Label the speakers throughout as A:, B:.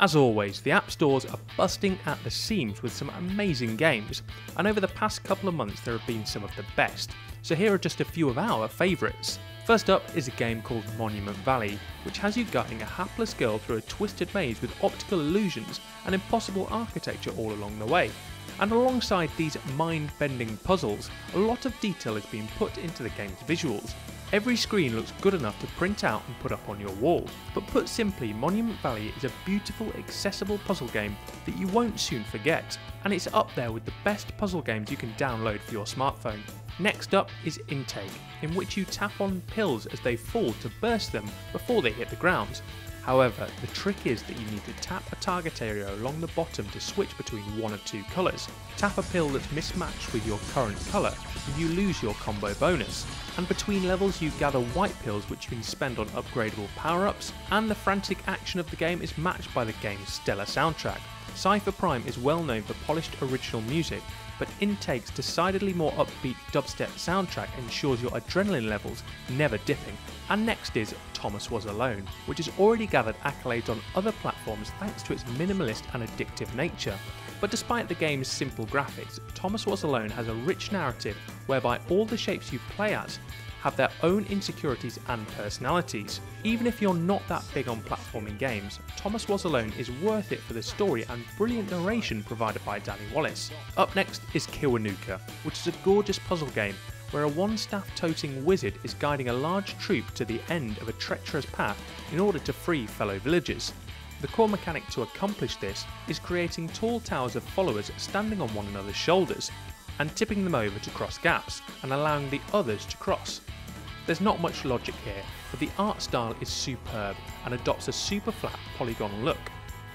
A: As always, the app stores are busting at the seams with some amazing games, and over the past couple of months there have been some of the best, so here are just a few of our favourites. First up is a game called Monument Valley, which has you guiding a hapless girl through a twisted maze with optical illusions and impossible architecture all along the way. And alongside these mind-bending puzzles, a lot of detail has been put into the game's visuals. Every screen looks good enough to print out and put up on your wall. But put simply, Monument Valley is a beautiful, accessible puzzle game that you won't soon forget, and it's up there with the best puzzle games you can download for your smartphone. Next up is Intake, in which you tap on pills as they fall to burst them before they hit the ground. However, the trick is that you need to tap a target area along the bottom to switch between one of two colours. Tap a pill that's mismatched with your current colour and you lose your combo bonus. And between levels you gather white pills which you can spend on upgradable power-ups, and the frantic action of the game is matched by the game's stellar soundtrack. Cypher Prime is well known for polished original music, but Intake's decidedly more upbeat dubstep soundtrack ensures your adrenaline levels never dipping. And next is Thomas Was Alone, which has already gathered accolades on other platforms thanks to its minimalist and addictive nature. But despite the game's simple graphics, Thomas Was Alone has a rich narrative whereby all the shapes you play as have their own insecurities and personalities. Even if you're not that big on platforming games, Thomas Was Alone is worth it for the story and brilliant narration provided by Danny Wallace. Up next is Kiwanuka, which is a gorgeous puzzle game where a one-staff-toting wizard is guiding a large troop to the end of a treacherous path in order to free fellow villagers. The core mechanic to accomplish this is creating tall towers of followers standing on one another's shoulders and tipping them over to cross gaps and allowing the others to cross. There's not much logic here, but the art style is superb and adopts a super flat polygonal look.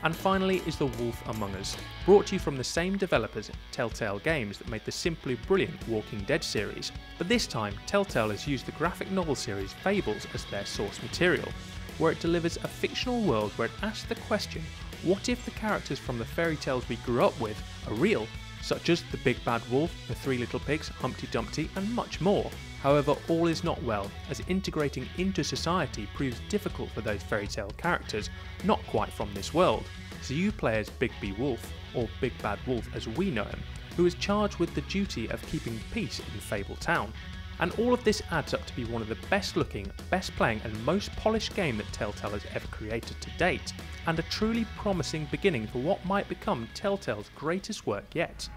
A: And finally is The Wolf Among Us, brought to you from the same developers, Telltale Games, that made the simply brilliant Walking Dead series. But this time, Telltale has used the graphic novel series Fables as their source material, where it delivers a fictional world where it asks the question, what if the characters from the fairy tales we grew up with are real, such as the Big Bad Wolf, the Three Little Pigs, Humpty Dumpty and much more. However, all is not well, as integrating into society proves difficult for those fairy tale characters not quite from this world. So you play as Big B Wolf, or Big Bad Wolf as we know him, who is charged with the duty of keeping peace in Fable Town. And all of this adds up to be one of the best looking, best playing and most polished game that Telltale has ever created to date, and a truly promising beginning for what might become Telltale's greatest work yet.